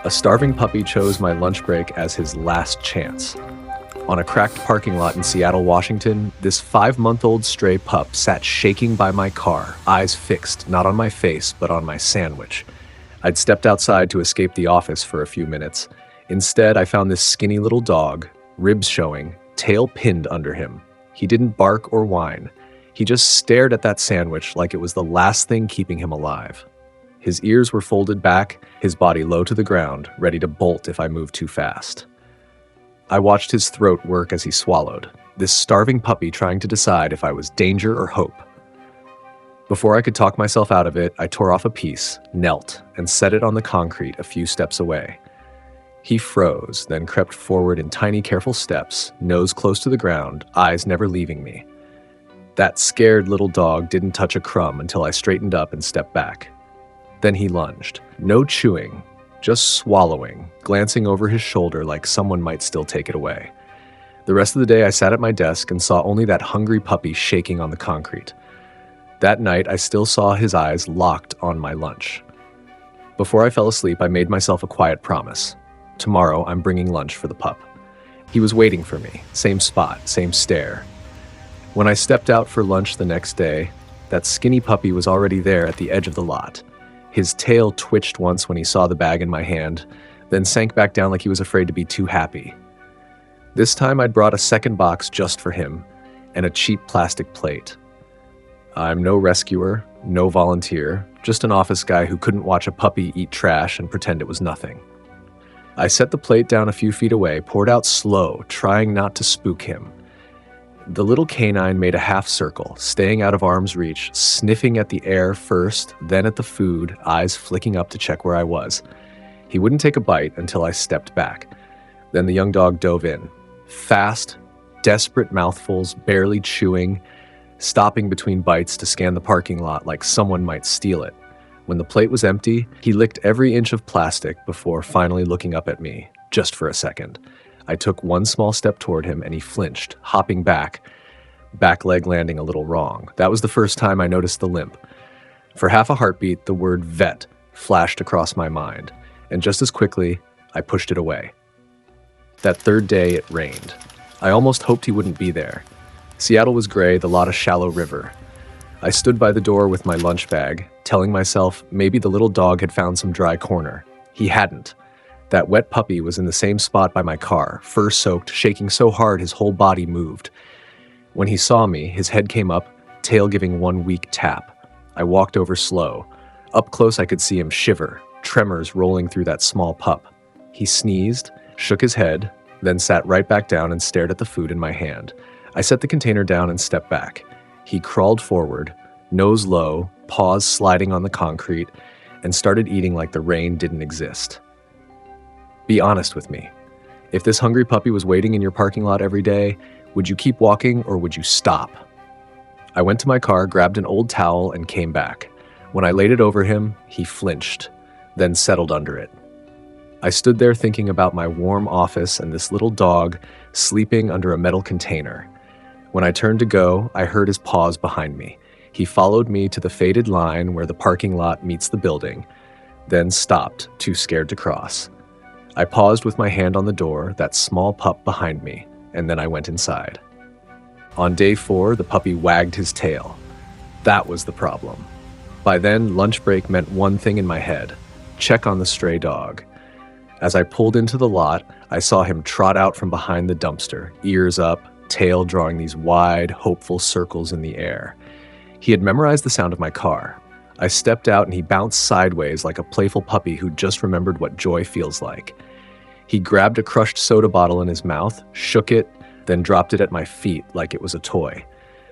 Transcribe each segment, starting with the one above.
A starving puppy chose my lunch break as his last chance. On a cracked parking lot in Seattle, Washington, this 5-month-old stray pup sat shaking by my car, eyes fixed, not on my face, but on my sandwich. I'd stepped outside to escape the office for a few minutes. Instead, I found this skinny little dog, ribs showing, tail pinned under him. He didn't bark or whine. He just stared at that sandwich like it was the last thing keeping him alive. His ears were folded back, his body low to the ground, ready to bolt if I moved too fast. I watched his throat work as he swallowed, this starving puppy trying to decide if I was danger or hope. Before I could talk myself out of it, I tore off a piece, knelt, and set it on the concrete a few steps away. He froze, then crept forward in tiny, careful steps, nose close to the ground, eyes never leaving me. That scared little dog didn't touch a crumb until I straightened up and stepped back. Then he lunged. No chewing, just swallowing, glancing over his shoulder like someone might still take it away. The rest of the day I sat at my desk and saw only that hungry puppy shaking on the concrete. That night I still saw his eyes locked on my lunch. Before I fell asleep, I made myself a quiet promise. Tomorrow I'm bringing lunch for the pup. He was waiting for me, same spot, same stare. When I stepped out for lunch the next day, that skinny puppy was already there at the edge of the lot. His tail twitched once when he saw the bag in my hand, then sank back down like he was afraid to be too happy. This time I'd brought a second box just for him, and a cheap plastic plate. I'm no rescuer, no volunteer, just an office guy who couldn't watch a puppy eat trash and pretend it was nothing. I set the plate down a few feet away, poured out slow, trying not to spook him. The little canine made a half circle, staying out of arm's reach, sniffing at the air first, then at the food, eyes flicking up to check where I was. He wouldn't take a bite until I stepped back. Then the young dog dove in. Fast, desperate mouthfuls, barely chewing, stopping between bites to scan the parking lot like someone might steal it. When the plate was empty, he licked every inch of plastic before finally looking up at me, just for a second. I took one small step toward him and he flinched, hopping back leg landing a little wrong. That was the first time I noticed the limp. For half a heartbeat, the word vet flashed across my mind, and just as quickly, I pushed it away. That third day, it rained. I almost hoped he wouldn't be there. Seattle was gray, the lot a shallow river. I stood by the door with my lunch bag, telling myself maybe the little dog had found some dry corner. He hadn't. That wet puppy was in the same spot by my car, fur soaked, shaking so hard his whole body moved. When he saw me, his head came up, tail giving one weak tap. I walked over slow. Up close I could see him shiver, tremors rolling through that small pup. He sneezed, shook his head, then sat right back down and stared at the food in my hand. I set the container down and stepped back. He crawled forward, nose low, paws sliding on the concrete, and started eating like the rain didn't exist. Be honest with me. If this hungry puppy was waiting in your parking lot every day, would you keep walking or would you stop? I went to my car, grabbed an old towel, and came back. When I laid it over him, he flinched, then settled under it. I stood there thinking about my warm office and this little dog sleeping under a metal container. When I turned to go, I heard his paws behind me. He followed me to the faded line where the parking lot meets the building, then stopped, too scared to cross. I paused with my hand on the door, that small pup behind me, and then I went inside. On day 4, the puppy wagged his tail. That was the problem. By then, lunch break meant one thing in my head: check on the stray dog. As I pulled into the lot, I saw him trot out from behind the dumpster, ears up, tail drawing these wide, hopeful circles in the air. He had memorized the sound of my car. I stepped out and he bounced sideways like a playful puppy who just remembered what joy feels like. He grabbed a crushed soda bottle in his mouth, shook it, then dropped it at my feet like it was a toy.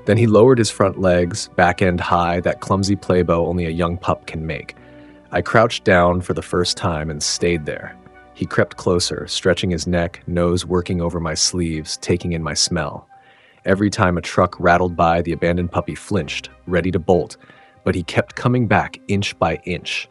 Then he lowered his front legs, back end high, that clumsy playbow only a young pup can make. I crouched down for the first time and stayed there. He crept closer, stretching his neck, nose working over my sleeves, taking in my smell. Every time a truck rattled by, the abandoned puppy flinched, ready to bolt, but he kept coming back inch by inch.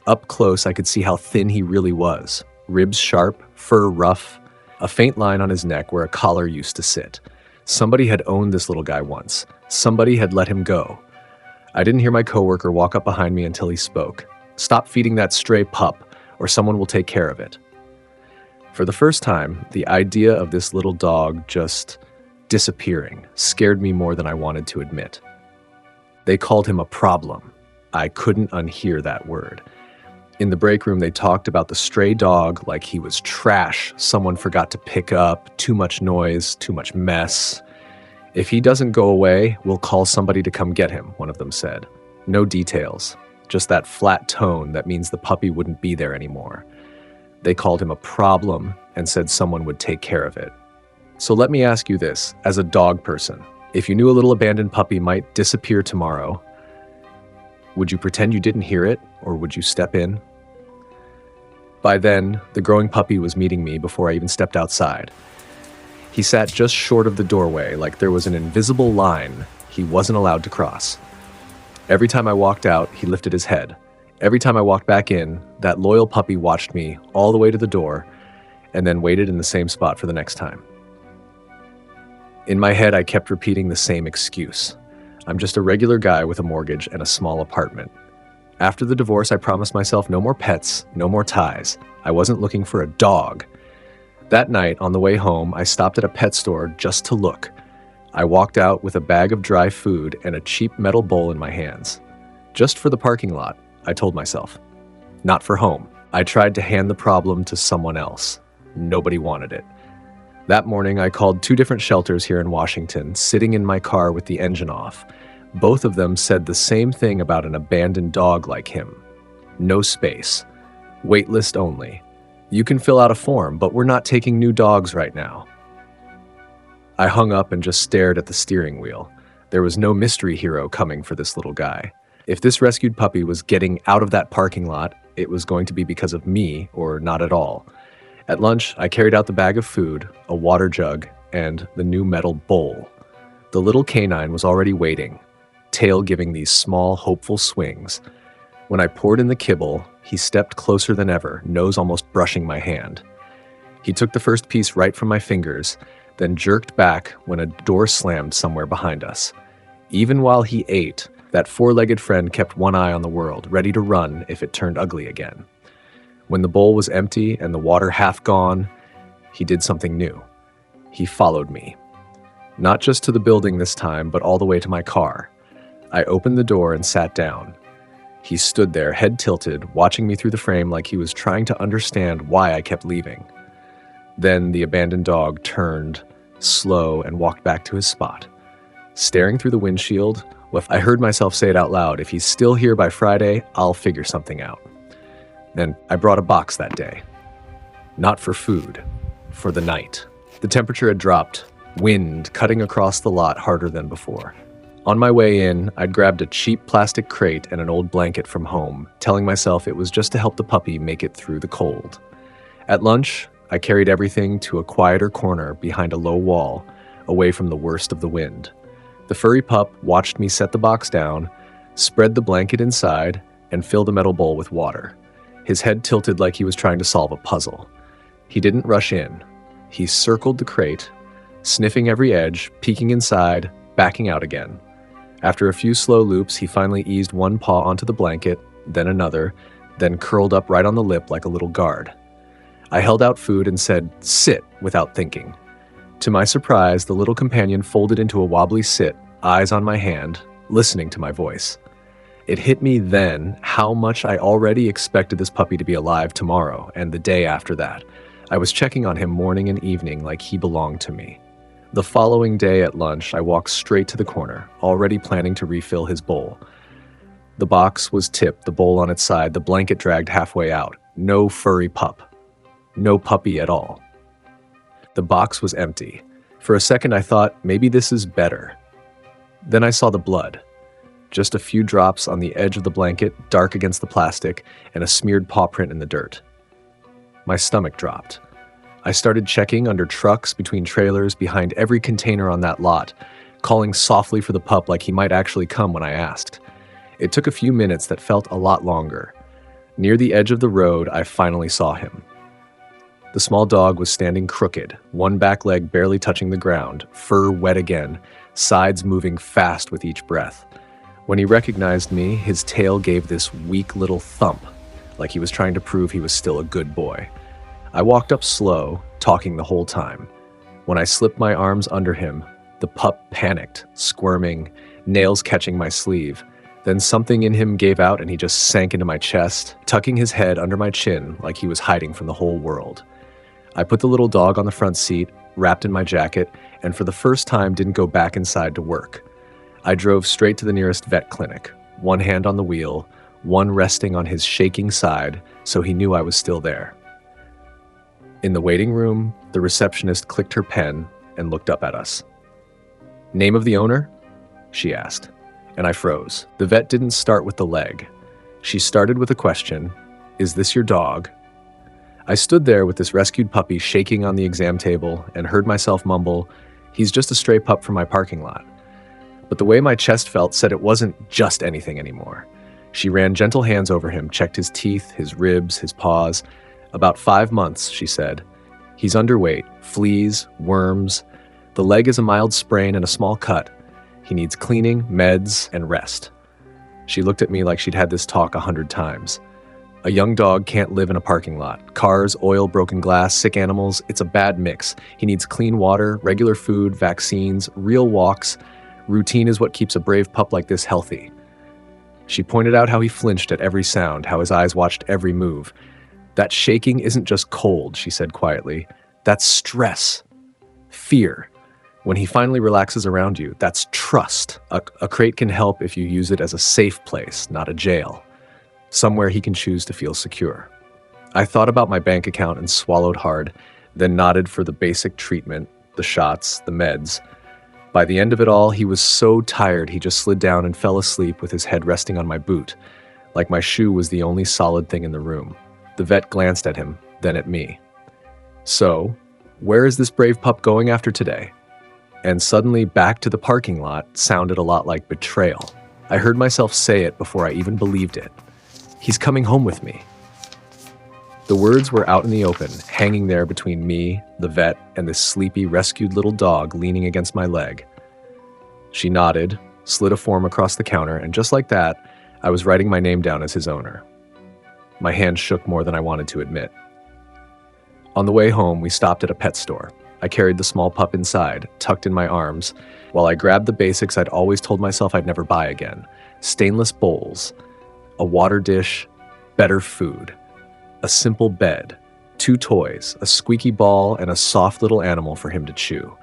Up close, I could see how thin he really was. Ribs sharp, fur rough, a faint line on his neck where a collar used to sit. Somebody had owned this little guy once. Somebody had let him go. I didn't hear my coworker walk up behind me until he spoke. "Stop feeding that stray pup," or someone will take care of it. For the first time, the idea of this little dog just disappearing scared me more than I wanted to admit. They called him a problem. I couldn't unhear that word. In the break room, they talked about the stray dog like he was trash someone forgot to pick up, too much noise, too much mess. If he doesn't go away, we'll call somebody to come get him, one of them said. No details, just that flat tone that means the puppy wouldn't be there anymore. They called him a problem and said someone would take care of it. So let me ask you this, as a dog person, if you knew a little abandoned puppy might disappear tomorrow, would you pretend you didn't hear it, or would you step in? By then, the growing puppy was meeting me before I even stepped outside. He sat just short of the doorway, like there was an invisible line he wasn't allowed to cross. Every time I walked out, he lifted his head. Every time I walked back in, that loyal puppy watched me all the way to the door and then waited in the same spot for the next time. In my head, I kept repeating the same excuse. I'm just a regular guy with a mortgage and a small apartment. After the divorce, I promised myself no more pets, no more ties. I wasn't looking for a dog. That night, on the way home, I stopped at a pet store just to look. I walked out with a bag of dry food and a cheap metal bowl in my hands. Just for the parking lot, I told myself. Not for home. I tried to hand the problem to someone else. Nobody wanted it. That morning, I called 2 different shelters here in Washington, sitting in my car with the engine off. Both of them said the same thing about an abandoned dog like him. No space. Wait list only. You can fill out a form, but we're not taking new dogs right now. I hung up and just stared at the steering wheel. There was no mystery hero coming for this little guy. If this rescued puppy was getting out of that parking lot, it was going to be because of me or not at all. At lunch, I carried out the bag of food, a water jug, and the new metal bowl. The little canine was already waiting, tail giving these small, hopeful swings. When I poured in the kibble, he stepped closer than ever, nose almost brushing my hand. He took the first piece right from my fingers, then jerked back when a door slammed somewhere behind us. Even while he ate, that 4-legged friend kept one eye on the world, ready to run if it turned ugly again. When the bowl was empty and the water half gone, he did something new. He followed me. Not just to the building this time, but all the way to my car. I opened the door and sat down. He stood there, head tilted, watching me through the frame like he was trying to understand why I kept leaving. Then the abandoned dog turned, slow, and walked back to his spot. Staring through the windshield, I heard myself say it out loud, if he's still here by Friday, I'll figure something out. Then I brought a box that day. Not for food, for the night. The temperature had dropped, wind cutting across the lot harder than before. On my way in, I'd grabbed a cheap plastic crate and an old blanket from home, telling myself it was just to help the puppy make it through the cold. At lunch, I carried everything to a quieter corner behind a low wall, away from the worst of the wind. The furry pup watched me set the box down, spread the blanket inside, and fill the metal bowl with water. His head tilted like he was trying to solve a puzzle. He didn't rush in. He circled the crate, sniffing every edge, peeking inside, backing out again. After a few slow loops, he finally eased one paw onto the blanket, then another, then curled up right on the lip like a little guard. I held out food and said, "Sit," without thinking. To my surprise, the little companion folded into a wobbly sit, eyes on my hand, listening to my voice. It hit me then how much I already expected this puppy to be alive tomorrow and the day after that. I was checking on him morning and evening like he belonged to me. The following day at lunch, I walked straight to the corner, already planning to refill his bowl. The box was tipped, the bowl on its side, the blanket dragged halfway out. No furry pup. No puppy at all. The box was empty. For a second, I thought, maybe this is better. Then I saw the blood. Just a few drops on the edge of the blanket, dark against the plastic, and a smeared paw print in the dirt. My stomach dropped. I started checking under trucks, between trailers, behind every container on that lot, calling softly for the pup like he might actually come when I asked. It took a few minutes that felt a lot longer. Near the edge of the road, I finally saw him. The small dog was standing crooked, one back leg barely touching the ground, fur wet again, sides moving fast with each breath. When he recognized me, his tail gave this weak little thump, like he was trying to prove he was still a good boy. I walked up slow, talking the whole time. When I slipped my arms under him, the pup panicked, squirming, nails catching my sleeve. Then something in him gave out and he just sank into my chest, tucking his head under my chin like he was hiding from the whole world. I put the little dog on the front seat, wrapped in my jacket, and for the first time didn't go back inside to work. I drove straight to the nearest vet clinic, one hand on the wheel, one resting on his shaking side, so he knew I was still there. In the waiting room, the receptionist clicked her pen and looked up at us. "Name of the owner?" she asked, and I froze. The vet didn't start with the leg. She started with a question, "Is this your dog?" I stood there with this rescued puppy shaking on the exam table and heard myself mumble, "He's just a stray pup from my parking lot." But the way my chest felt said it wasn't just anything anymore. She ran gentle hands over him, checked his teeth, his ribs, his paws. "About 5 months," she said. "He's underweight, fleas, worms. The leg is a mild sprain and a small cut. He needs cleaning, meds, and rest." She looked at me like she'd had this talk 100 times. A young dog can't live in a parking lot. Cars, oil, broken glass, sick animals, it's a bad mix. He needs clean water, regular food, vaccines, real walks. Routine is what keeps a brave pup like this healthy. She pointed out how he flinched at every sound, how his eyes watched every move. "That shaking isn't just cold," she said quietly. "That's stress. Fear. When he finally relaxes around you, that's trust. A crate can help if you use it as a safe place, not a jail. Somewhere he can choose to feel secure." I thought about my bank account and swallowed hard, then nodded for the basic treatment, the shots, the meds. By the end of it all, he was so tired he just slid down and fell asleep with his head resting on my boot, like my shoe was the only solid thing in the room. The vet glanced at him, then at me. "So, where is this brave pup going after today?" And suddenly back to the parking lot sounded a lot like betrayal. I heard myself say it before I even believed it. "He's coming home with me." The words were out in the open, hanging there between me, the vet, and this sleepy, rescued little dog leaning against my leg. She nodded, slid a form across the counter, and just like that, I was writing my name down as his owner. My hand shook more than I wanted to admit. On the way home, we stopped at a pet store. I carried the small pup inside, tucked in my arms, while I grabbed the basics I'd always told myself I'd never buy again. Stainless bowls, a water dish, better food, a simple bed, 2 toys, a squeaky ball, and a soft little animal for him to chew.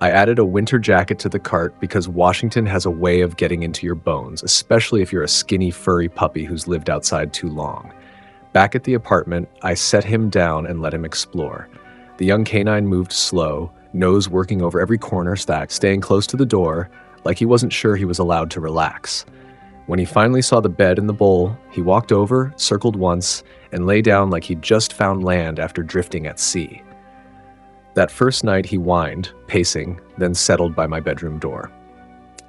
I added a winter jacket to the cart because Washington has a way of getting into your bones, especially if you're a skinny, furry puppy who's lived outside too long. Back at the apartment, I set him down and let him explore. The young canine moved slow, nose working over every corner stack, staying close to the door, like he wasn't sure he was allowed to relax. When he finally saw the bed and the bowl, he walked over, circled once, and lay down like he'd just found land after drifting at sea. That first night he whined, pacing, then settled by my bedroom door.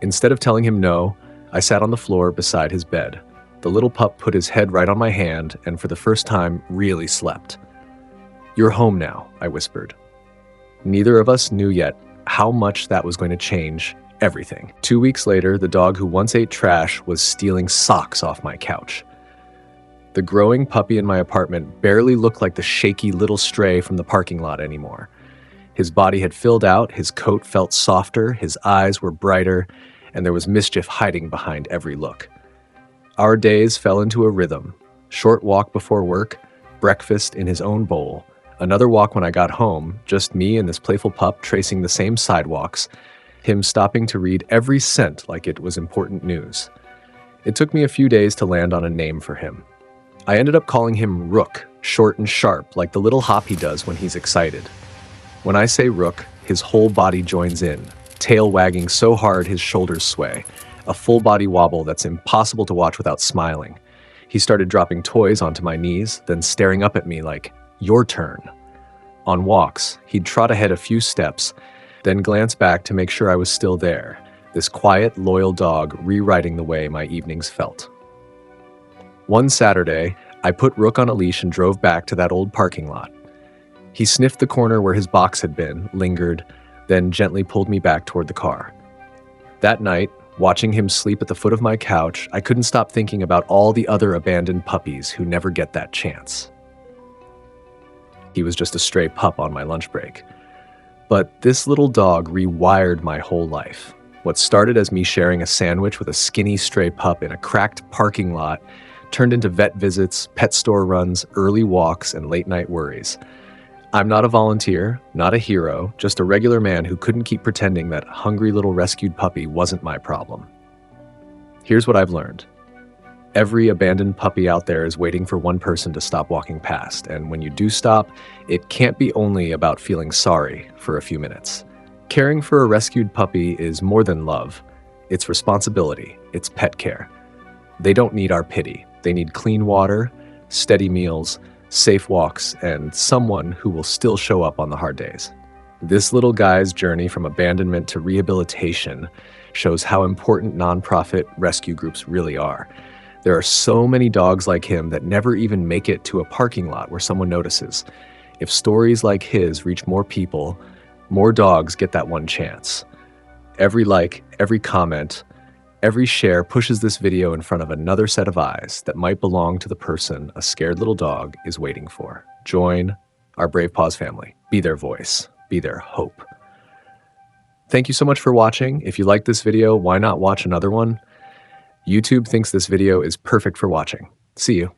Instead of telling him no, I sat on the floor beside his bed. The little pup put his head right on my hand and for the first time really slept. "You're home now," I whispered. Neither of us knew yet how much that was going to change everything. 2 weeks later, the dog who once ate trash was stealing socks off my couch. The growing puppy in my apartment barely looked like the shaky little stray from the parking lot anymore. His body had filled out, his coat felt softer, his eyes were brighter, and there was mischief hiding behind every look. Our days fell into a rhythm. Short walk before work, breakfast in his own bowl, another walk when I got home, just me and this playful pup tracing the same sidewalks, him stopping to read every scent like it was important news. It took me a few days to land on a name for him. I ended up calling him Rook, short and sharp, like the little hop he does when he's excited. When I say Rook, his whole body joins in, tail wagging so hard his shoulders sway, a full body wobble that's impossible to watch without smiling. He started dropping toys onto my knees, then staring up at me like, "Your turn." On walks, he'd trot ahead a few steps, then glance back to make sure I was still there, this quiet, loyal dog rewriting the way my evenings felt. One Saturday, I put Rook on a leash and drove back to that old parking lot. He sniffed the corner where his box had been, lingered, then gently pulled me back toward the car. That night, Watching him sleep at the foot of my couch, I couldn't stop thinking about all the other abandoned puppies who never get that chance. He was just a stray pup on my lunch break. But this little dog rewired my whole life. What started as me sharing a sandwich with a skinny stray pup in a cracked parking lot turned into vet visits, pet store runs, early walks, and late night worries. I'm not a volunteer, not a hero, just a regular man who couldn't keep pretending that hungry little rescued puppy wasn't my problem. Here's what I've learned. Every abandoned puppy out there is waiting for one person to stop walking past, and when you do stop, it can't be only about feeling sorry for a few minutes. Caring for a rescued puppy is more than love. It's responsibility. It's pet care. They don't need our pity. They need clean water, steady meals, safe walks, and someone who will still show up on the hard days. This little guy's journey from abandonment to rehabilitation shows how important nonprofit rescue groups really are. There are so many dogs like him that never even make it to a parking lot where someone notices. If stories like his reach more people, more dogs get that one chance. Every like, every comment, every share pushes this video in front of another set of eyes that might belong to the person a scared little dog is waiting for. Join our Brave Paws family. Be their voice. Be their hope. Thank you so much for watching. If you like this video, why not watch another one? YouTube thinks this video is perfect for watching. See you.